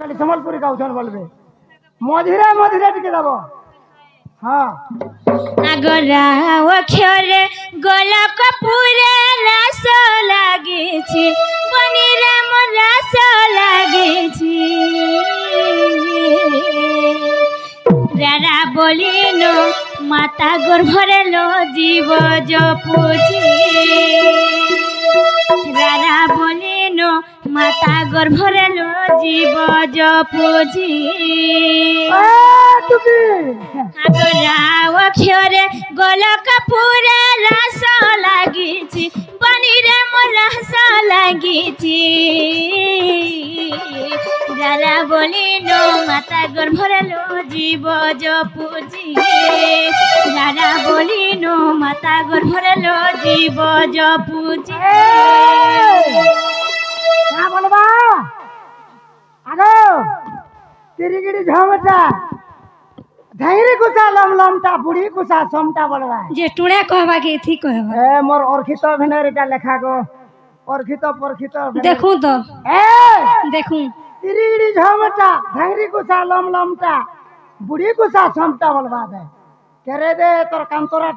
खाली संबलपुरी गाउछन बोलबे मझिरे मझिरे टिके दबो हां आगरा अक्षरे गोलक पूरे रस लागिछि बनिरे मोर रस लागिछि रारा बोलिनो माता गर्भरे लो जीव जपुछि रारा बोलिनो माता गर्भरे लो जीव जपुछि आगरा अक्षरे गोलक पूरे रस लागिछि बनिरे मोर रस लागिछि रारा बोलिनो माता गर्भरे लो जीव जपुछि रारा बोलिनो माता गर्भरे लो जीव जपुछि क्या बोलबा आगो तिरिगिड़ी झमटा धैरी कुसा लम लमटा बुढ़ी कुसा समटा बोलबा जे टुणे कहबा के थी कहबा ए मोर अर्खित भेनेरिटा लेखा गो अर्खित परखित देखू तो ए देखू तिरिगिड़ी झमटा धैरी कुसा लम लमटा बुढ़ी कुसा समटा बोलबा दे करे दे तोर कांतोरा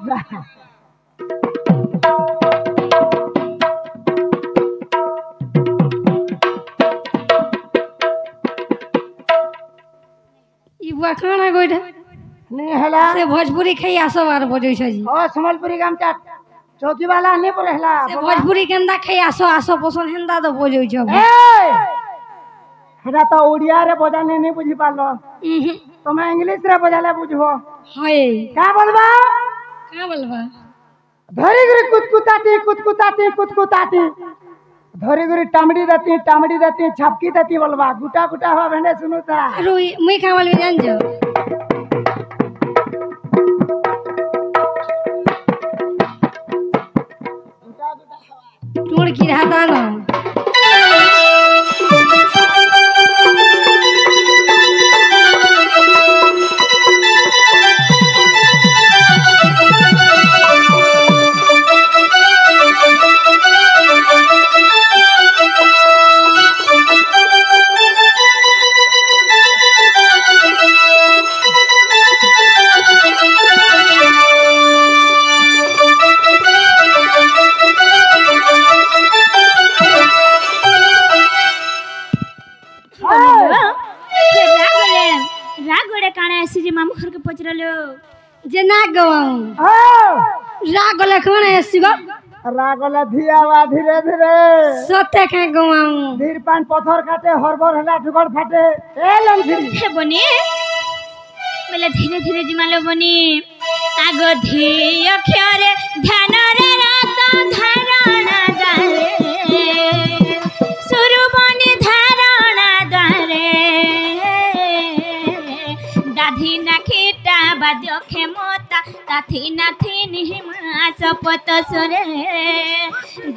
ई बखाना गोइठा नहीं हला से भोजपुरी खाई आसो बार बजै छै जी ओ संबलपुरी गामचा चौकी वाला नहीं पड़े हला से भोजपुरी केंदा खाई आसो आसो पोसन हेंदा तो बजै छै ए हेडा तो ओडिया रे बजाने नहीं बुझी पालो तो मैं इंग्लिश रे बजाले बुझबो हाय का बोलबा का बोलबा धरी गुरी कुतकुताती धरी गुरी टामड़ी देती छपकी देती बोलबा गुटा गुटा हो भेने सुनुता रुई मुई का बोलबे जान जो टूड़ की रहता ना रागले कौन है सिगो रागले धियावा धीरे धीरे सते के गवाऊं धीर पान पत्थर काटे हरबर हला ठुकर फाटे ए लंझिरी हे बनी बेले धीरे धीरे जिमालो बनी आगो धी अक्षरे ध्यान रे रात धारणा दारे सुरु बनी धारणा दारे दाधी नाखिटा बाद्य क्षमता ताथी नाथी निहिमा सपत सुरे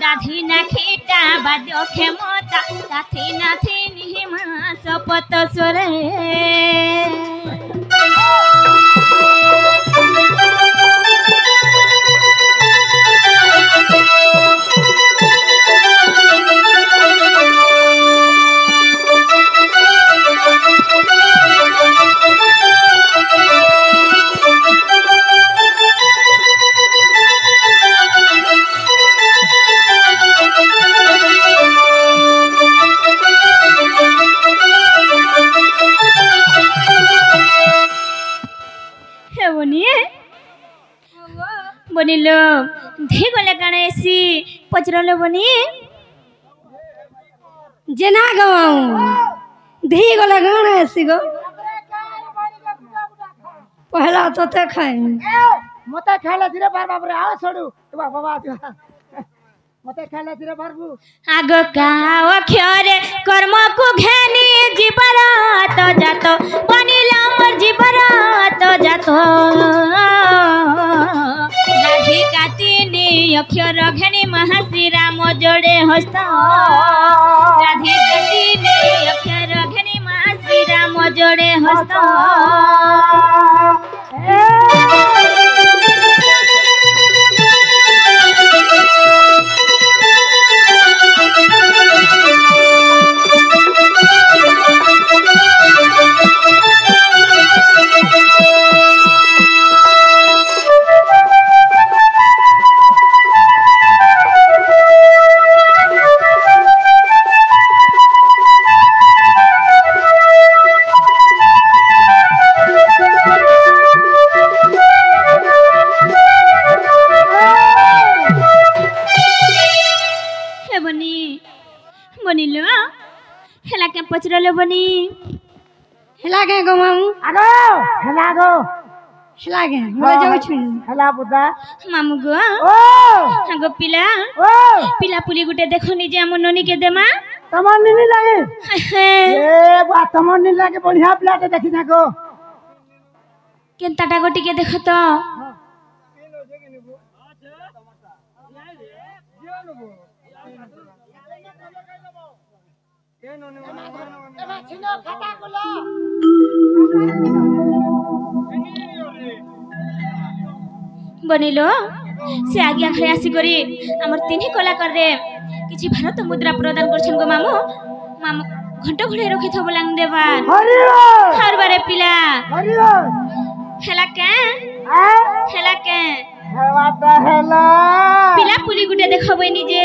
दाधी नाखिटा बाद्य क्षमता ताथी नाथी निहिमा सपत सुरे बनिलो धी गले गणेशी पचरलो बनी जना गवाऊं धी गले गणेशी गो पहला तो ते खाए मते खाले धीरे बार बाबरे आ छोड़ू तो बाबा मते खाले धीरे बारबू आग गाव अक्षरे कर्म को घेनी जीवरात जातो बनिला मोर जीवरात जातो राधी कातिनी अक्षर घेनी महाश्री राम जोड़े हस्त राधी कातिनी अक्षर घेनी महाश्री राम जोड़े हस्त लो बनी हेला के गो मामू आगो हेला गो हेला के बोले जाऊ छु हेला बुदा मामू गो ओ गो पिला ओ पिला पुली गुटे देखो नि जे हमर ननी के देमा तमन नी लागे ए बा तमन नी लागे बढ़िया प्लाट देखि ना गो केनताटा गोटी के देखो तो बनिलो से आज्ञा खाई आसी करी हमर तीनही कलाकार रे किछि भारत मुद्रा प्रदान करछन गो मामू मामू घंटो घड़े रखि थो बोलांग देबा हरि हर बारे पिला हरि हेला के हेला के हेला त हेला पिला पुली गुटे देखबै नि जे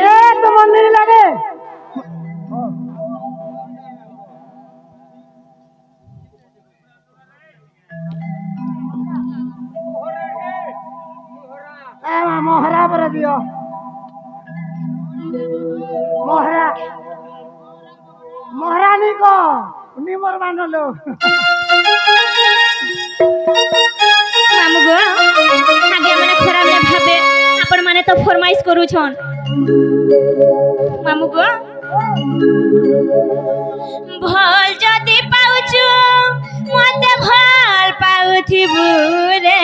ए तमन नी लागे मोहरा पर दियो मोहरा मोहरा नी को निमर बानलो मामू गो आगे माने खराब ने भाबे आपण माने तो फरमाइश करू छन मामू गो भल जदी पाउछु मते भल पाउथिबु रे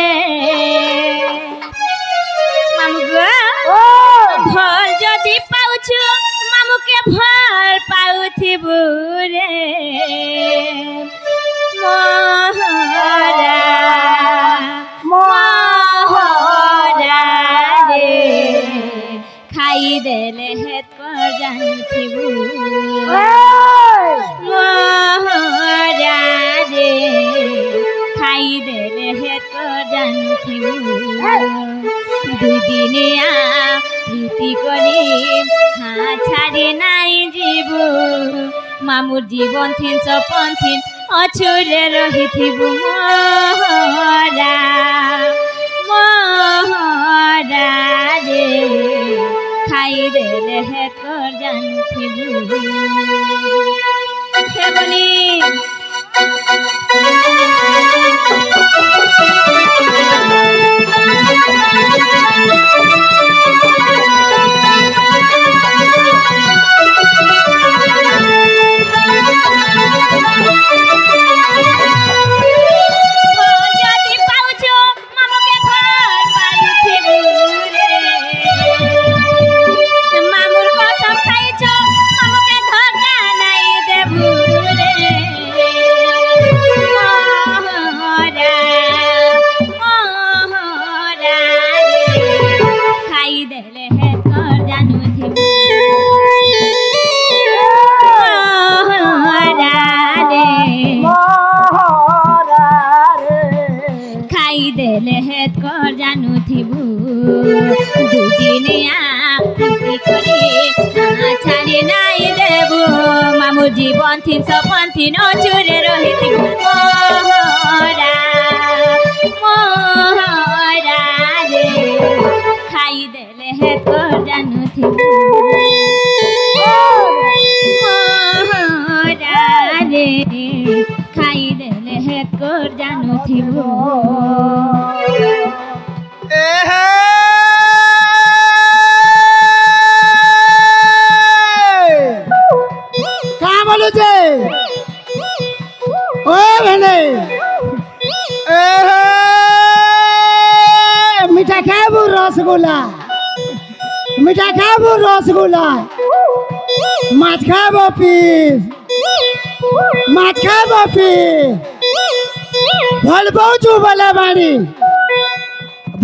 मामू गो भल जदी पाउछु मामू के भल पाउथिबु रे मोहरा मोहरा रे खाई देले हेत कर जानथिबु मोहरा रे खाई देले हेत कर जानथिबु दुई दिनिया प्रीति करी हाँ छाड़ी नाई जीबु मामुर जीवन थिन सपन थिन अछुरे रहिथिबु मोहरा मोहरा रे खाई देले हे कर जानथिबु हे बनी जीवन थिन सपन थिन अछुरे रहिथिबु मोहरा मोहरा रे खाई देले हे कर जानथिबु मोहरा रे खाई देले हे कर जानथिबु मिठा खाबू रसगुल्ला मिठा खाबू रसगुल्ला माछ खाबो पीस माछ खाबो पीस भलबौचू बोला बाड़ी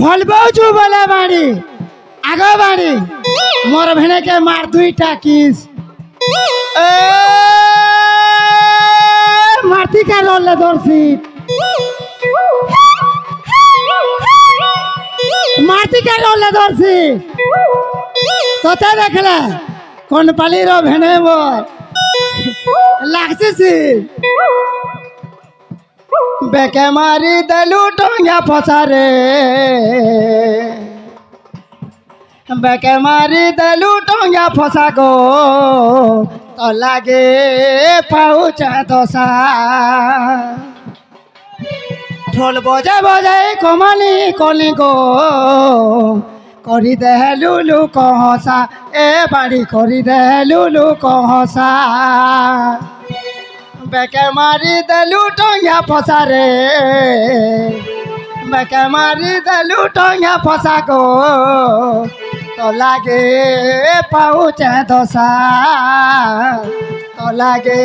भलबौचू बोला बाड़ी आगो बाड़ी मोर भेणे के मार दुईटा किस मारती का रोल ले दर्शी मारती का रोल ले दर्शी तोते देखले कौन पाली रो भेणे मोर लागसी बेके मारी दलू टोंगा फसा रे बेके मारी दलू टोंगा फसा गो तो लागे पाउच दशा ढोल बजे बजे कमाली कली गो करी दे लुलु कहसा ए बाड़ी करी दे लुलु कहसा बेके मारी देलु टंगिया फसा रे बेके मारी देलु टंगिया फसा गो तो लागे पाउच दशा तो लागे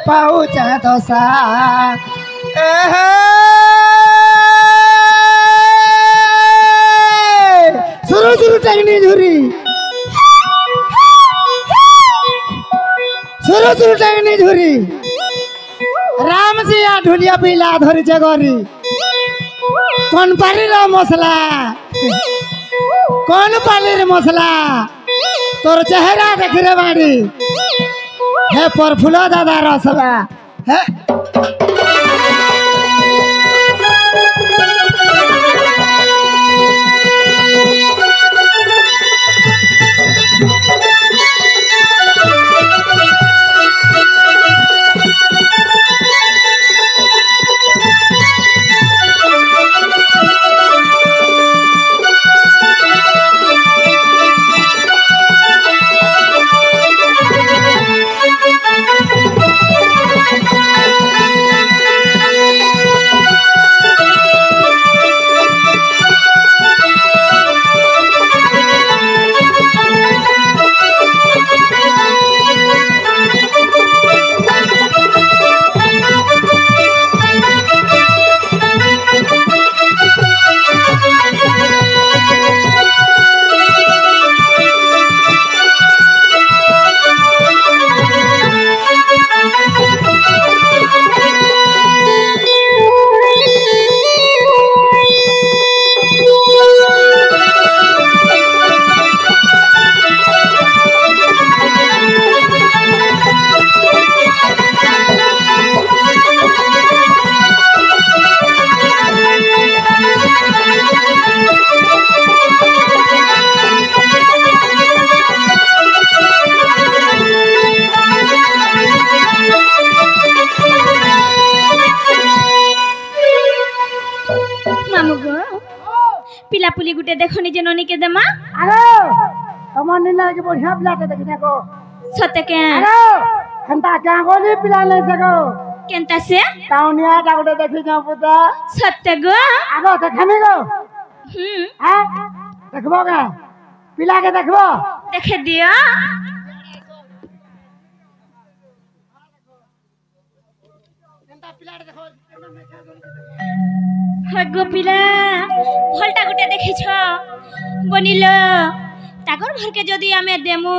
पाउच दशा सुरु सुरु टंगनी झुरी सुरु सुरु टंगनी झुरी राम सिया ढुलिया पिला धरी जगरी कौन पाली रो मसला कौन पाली रे मसला तोर चेहरा देख रे बाड़ी हे परफुला दादा रसला हे पिलापुली गुटे देखो निजे ननी के दमा अरे तमन निना के बढ़िया पिलाते देखि देखो सते के अरे खंता क्या गोली पिला नहीं सको केनता से टाउनिया डागडे देखि जा पुता सते गो आगो देखमी गो हां देखबो का पिला के देखबो देखे दियो केनता पिला देखो हगो पिला भलटा गुटे देखिछ बनिल ताकर घर के जदी आमे देमु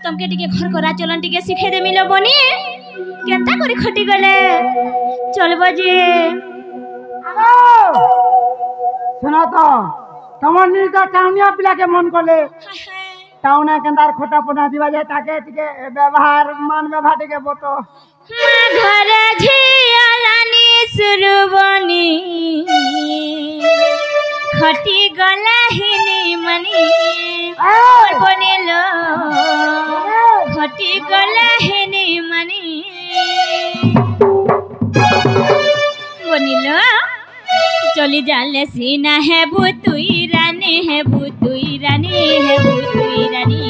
तमके टिके घर करा चलन टिके सिखे देमिलो बनी केनता करी खटी गले चलबो जे सुनो तो तमन नी तो टाउनिया पिला के मन कोले टाउना केंदार खोटा पना दिवा जाय ताके टिके व्यवहार मान व्यवहार टिके बोतो घर झिया रानी सुरबनी खटी गला हिनी मनी बनिलो खटी गला हिनी मनी बनिलो चली जाले सीना है बुतुई रानी है बुतुई रानी है बुतुई रानी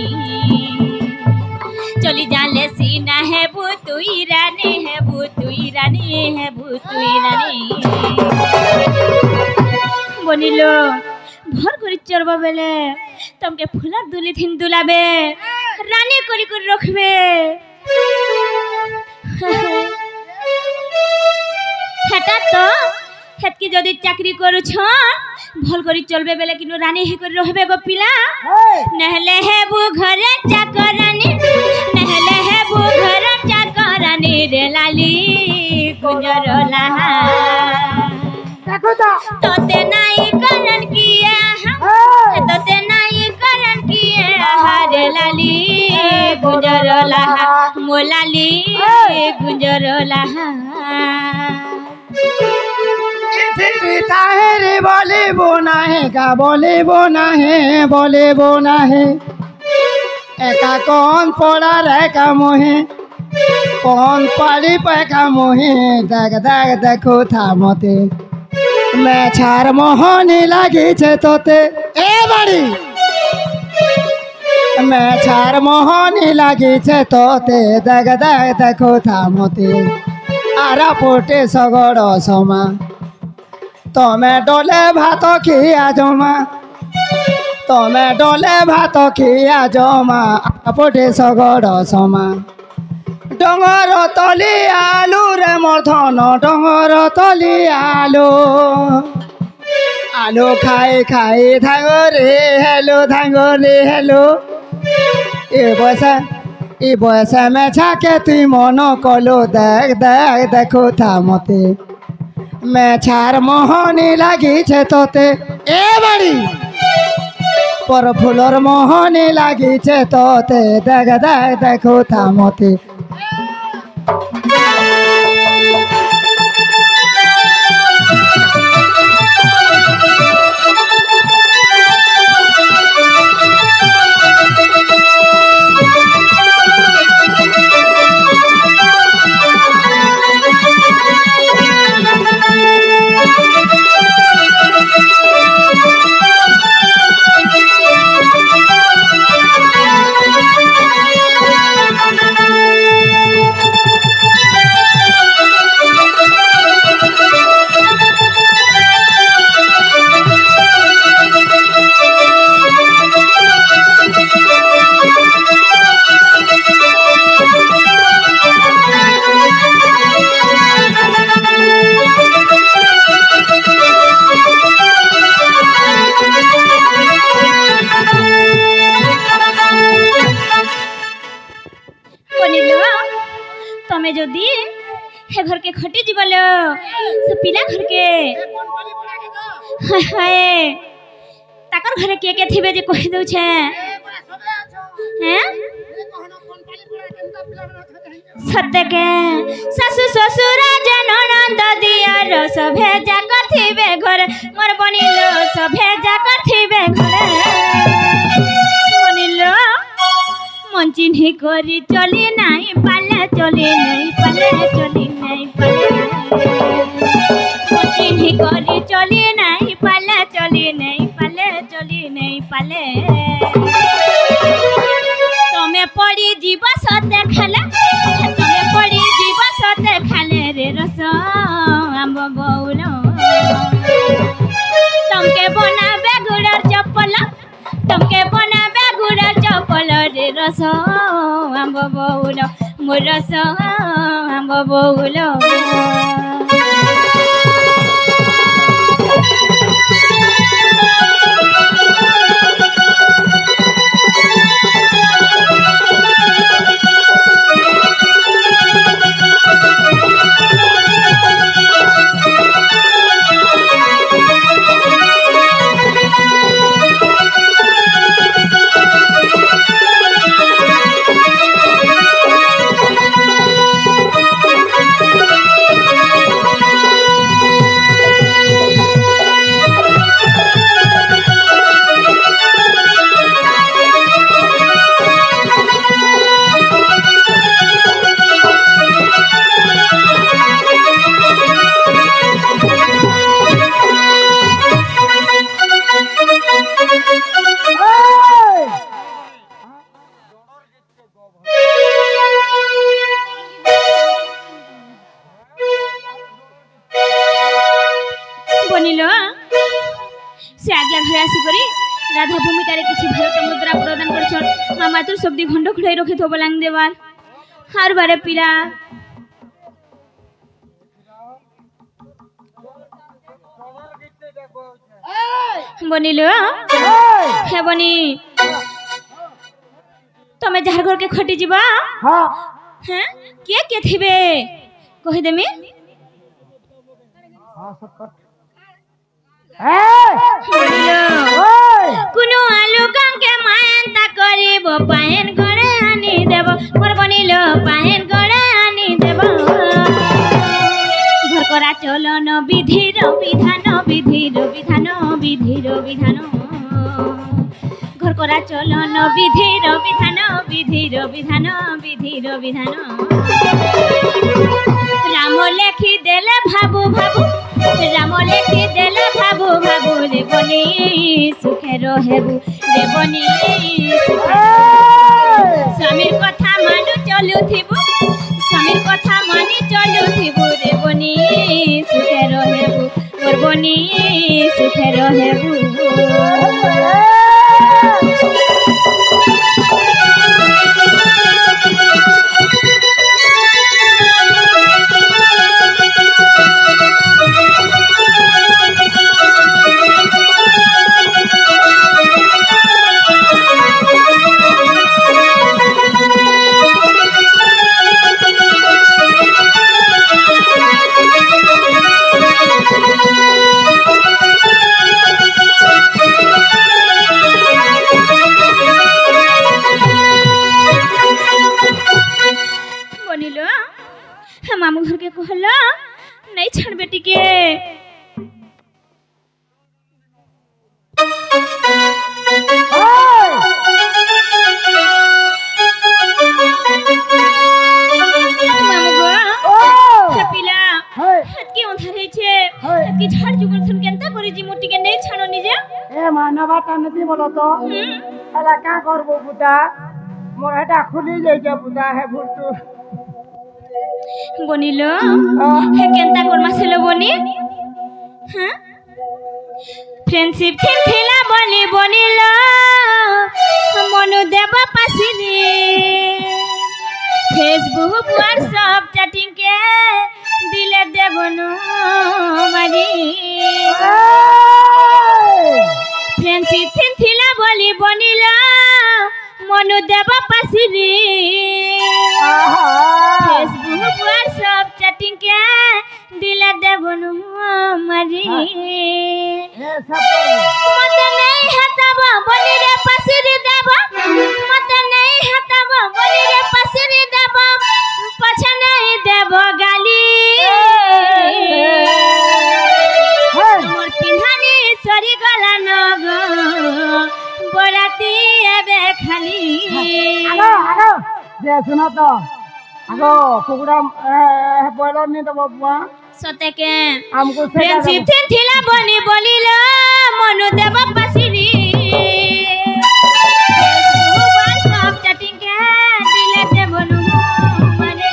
चली जाले सीना है बुतुई रानी है बुतुई रानी है बुतुई रानी बनिलो भर करी चरबा बेले तमके फुला दुली थिन दुलाबे रानी करी कर रखबे हेटा तो हेतकी जदी चाकरी करू छन भल करी चलबे बेले किनु रानी हे कर रहबे गो पिला नहले है बु घरे चाकरानी नहले है बु घरे चाकरानी रे लाली गुजर लहा देखो तोते नाई करन किए तोते नाई करन किए हरे लाली गुजर लहा मोलाली गुजर लहा ताहेरे बोले बोना है का बोले बोना है बोले बोना है एका कौन पड़ा रे का मोहे कौन पाड़ी पे का मोहे देख देख देखो था मते मैं छार मोहनी लगी छे तोते ए बाड़ी मैं छार मोहनी लगी छे तोते देख देख देखो था मते आरा पोटे सगड़ समा तमें डोले भात खिया जमा तमें डोले भात खिया जमा आपटे सगड़ समा डंगर तली आलू रे मोर धन डंगर तली आलू आलू खाई खाई धांगरे हेलो ए बयसा में छाके तुई मन कलो देख देख देखो था मते मैं छार मोहनी लगी छे तोते ए बाड़ी पर फुलर मोहनी लगी छे तोते देख देख देखो था मते तमें जदि हे घर के खटी जीवल से पिला घर के हाय ताकर घरे के थिबे जे कहि दउ छे हैं सत्य के सासु ससुर ननद दियार सभे जाकर थिबे घर मोर बनिलो सभे जाकर थिबे घर बनिलो मन चिन्ह करी चली नहीं पाले चली नहीं पाले चली नहीं पाले मन चिन्ह करी चली नहीं पाले चली नहीं पाले चली नहीं पाले तमें पड़ी जीव सते खाले तमें पड़ी जीव सते खाले रे रस आंब बौलो तमके बनाबे गुड़र चप्पल तमके बनाबे गुड़र चप्पल रे रस आंब बौलो मोर रस आंब बौलो बनिलो से आज्ञा घर आसिक राधा भूमिकार किसी भारत मुद्रा प्रदान कर माँ मातृ शक्ति खंड खुड़ाई रखे थो बलांग देवार हार बारे पीड़ा बनिलो हे बनी तमें जार घर के खटी जीवा हैं के थिबे कहि देमी कुनु आलू कंके मायंता करिब पायन गड़े आनी देव मोर बनिलो पायन गड़े आनी देव घर करा चलन विधिर विधान विधिर विधान विधिर विधान घर পরা চলন বিধির বিধান বিধির বিধান বিধির বিধান রাম লেখি দেলে ভাবু ভাবু রাম লেখি দেলে ভাবু ভাবু রে বনি সুখে রহেবু রে বনি স্বামীর কথা মানু চলুথিবু স্বামীর কথা মানি চলুথিবু রে বনি সুখে রহেবু মোর বনি সুখে রহেবু मामू घर के कहला नहीं छड़ बेटी के मामू गो छपिला हाथ के अंधारे छे हाथ की झाड़ जुगल थन केनता करी जी मोटी के नहीं छानो निजे ए मानवा ता नदी बोलो तो अला का करबो बुता मोर हटा खुली जाई के बुता है भुरतु बनिलो हे केनता कोरमा सेलो बनी हां फ्रेंडशिप थिला बनी बनिलो मनु देबा पासिनी फेसबुक व्हाट्सएप चैटिंग के दिले देबनु मारी फ्रेंडशिप थिला बनी बनिलो मनु देबा पासिनी फेसबुक व्हाट्सएप चैटिंग के दिला देबनु मारी मते नहीं हताबा बनी रे पसिरी देबा मते नहीं हताबा बनी रे पसिरी देबा पछा नहीं देबो गाली मोर पिन्हानी सरी गला नग बराती एबे खाली आगो जे सुनो तो आगो कुकुड़ा बोलो नहीं तो बाबा सते के हमको फ्रेंडशिप थिला बनी बोलिलो मनु देबा पासिरी व्हाट्सएप चैटिंग के दिले देबनु माने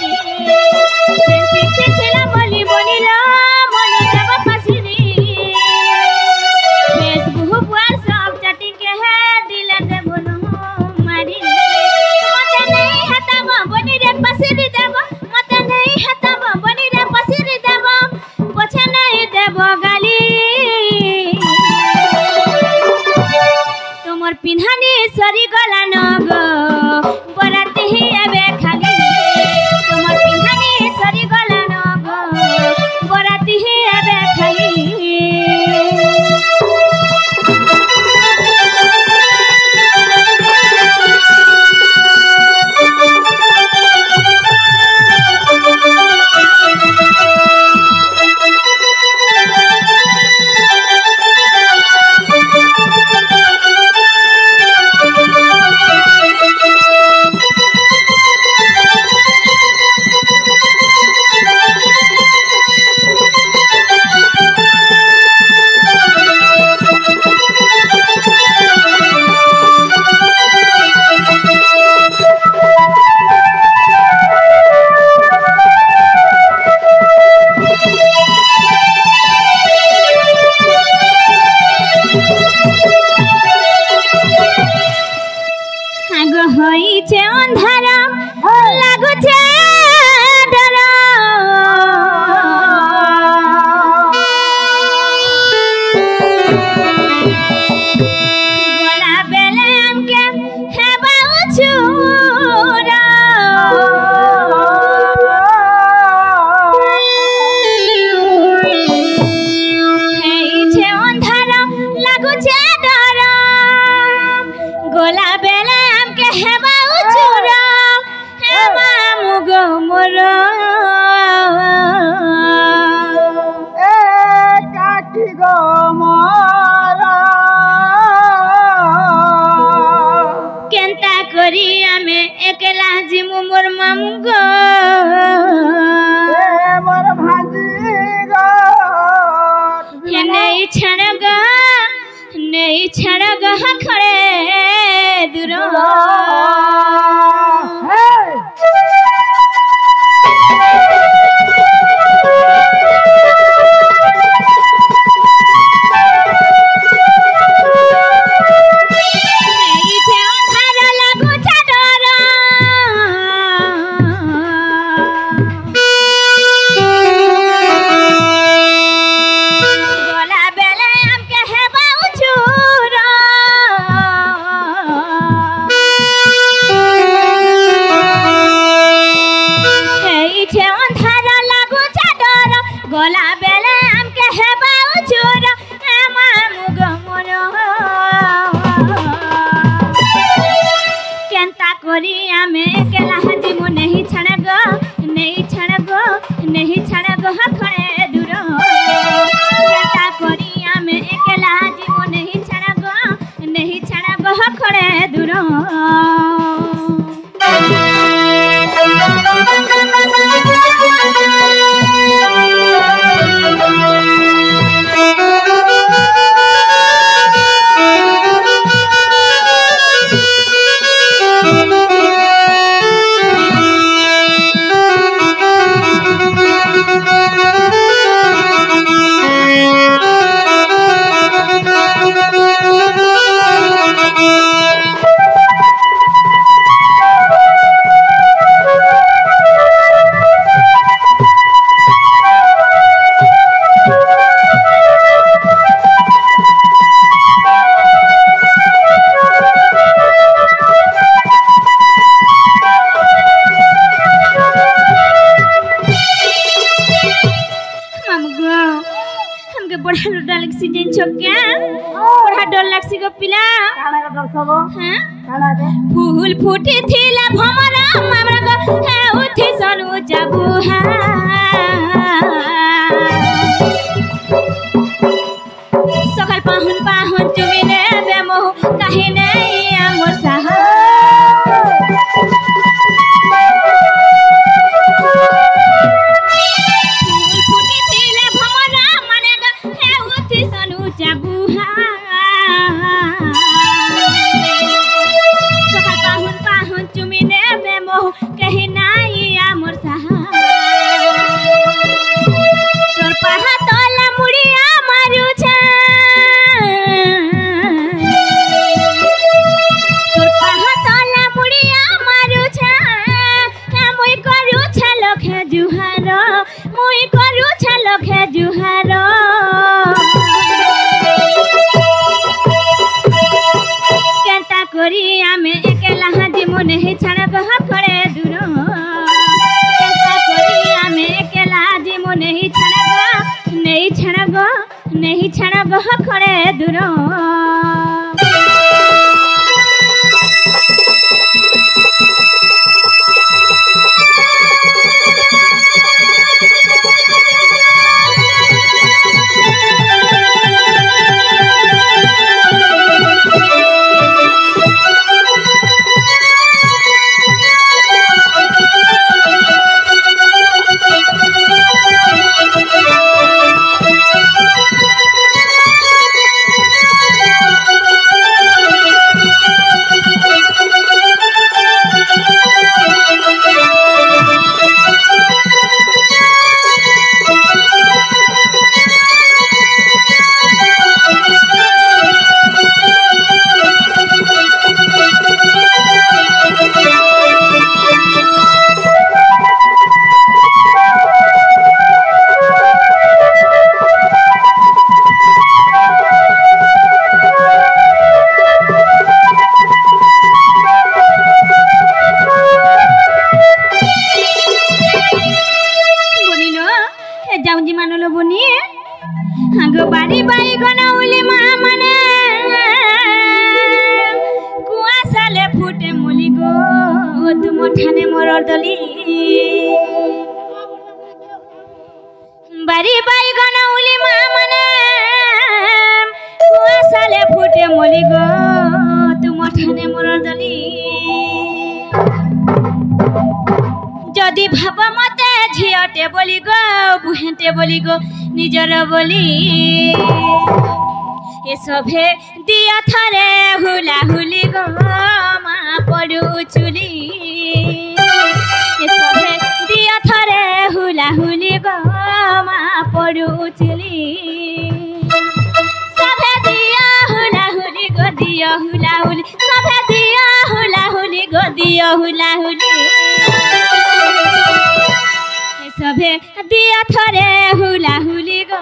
फ्रेंडशिप थिला बनी बोलिलो मनु देबा पासिरी फेसबुक व्हाट्सएप चैटिंग के दिले देबनु मारी मते नहीं हताबा बनी रे पासिरी देबा मते नहीं हताबा बनी रे पासिरी देबा पछा नहीं देबो गाली नहीं छाड़ गह खड़े दूर गला बेले आम के हेबा उचूर मामू गमन केंता करी आमे केला हाजिमु नहीं छाड़ गो नहीं छाड़ गो नहीं छाड़ गो खड़े दूर केंता करी आमे केला हाजिमु नहीं छाड़ गो खड़े दूर बड़ा डर लगसी जेन छक्या बड़ा डर लगसी गो पिला काना का डर सब हां काना के फूल फूटी थिला भमरा मामरा गो है उठी सनु जाबू हा सकाल पाहुन चुमिने बेमो काहे नहीं आमर साहा नहीं छाड़ गह खड़े दूर केंता करी आमे केला जिमु नहीं छाड़ गह खड़े दूर ठाने मोरर दली बारी बाई गनौली मामने कुआसाले फुटे मोली गो तुम ठाने मोरर दली जदि भाब मते झियटे बोली गो बुहेटे बोली गो निजर बोली ए सभे दिया थरे हुला हुली गो मा पड़ू चुली ए सभे दिया थरे हुला हुली गो मा पड़ू चुली सभे दिया हुला हुली गो दिया हुला हुली सभे दिया हुला हुली गो दिया हुला हुली ए सभे दिया थरे हुला हुली गो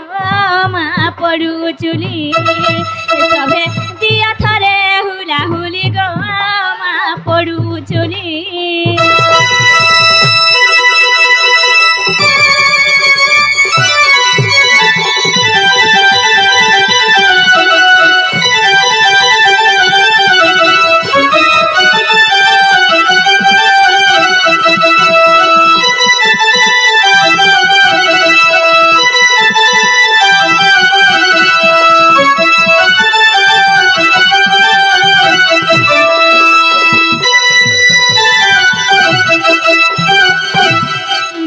मा पड़ू चुली ए सभे दिया थरे हुला हुली गो मा पड़ू चुली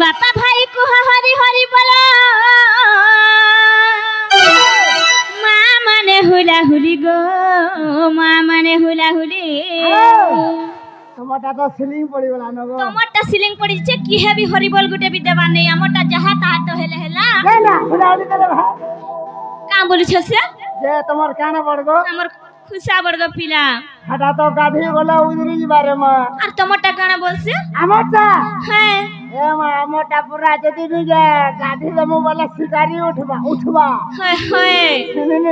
बापा भाई को हरि हरि बोला माँ माने हुला हुली गो माँ माने हुला हुली তোমারটা তো সিলিং পড়িগলা নগো তোমারটা সিলিং পড়িছে কি হেবি হরি বল গুটে বি দেবা নেই আমরটা যাহা তাহা তো হেলে হেলা না হুলাউলি দেলে ভাই কাম বলিছ সে যে তোমার কানে পড়গো আমর খুশা বড়গো পিলা হাটা তো গাধি গলা উদরি যাবারে মা আর তোমারটা কানা বলছে আমারটা হ্যাঁ এ মা আমারটা পুরা যদি নিজে গাধি দমু বলে শিকারি উঠবা হয় হয় নে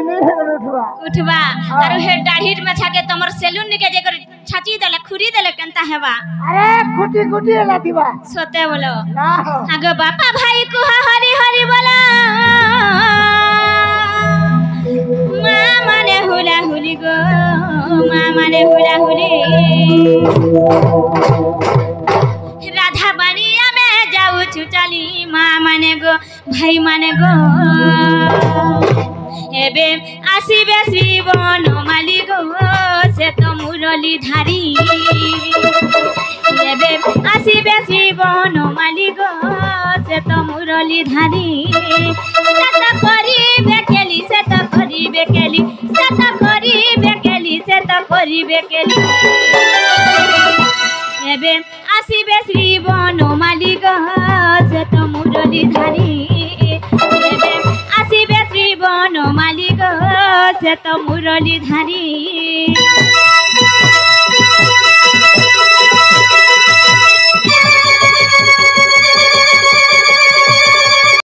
উঠবা উঠবা আর হে দাঢ়ির মেছাকে তোমার সেলুন নিকে যে করে ছাচি দেলে খুরি দেলে কেনতা হেবা আরে খুটি এলা দিবা সতে বলো না আগে বাপা ভাই কুহা হরি হরি বলা মা মানে হুলা হুলি গো মা মানে হুলা হুলি রাধা বাড়িয়া মে যাউছু চালি মা মানে গো ভাই মানে গো এবে আসিবে শ্রীবন মালি গো সে তো মুরলি ধারি এবে আসিবে শ্রীবন মালি গো সে তো মুরলি ধারি সেটা করিবে কেলি সেটা করিবে কেলি সেটা করিবে কেলি সেটা করিবে কেলি এবে আসিবে শ্রীবন মালি গো সে তো মুরলি ধারি এবে আসিবে শ্রীবন মালি গো সে তো মুরলি ধারি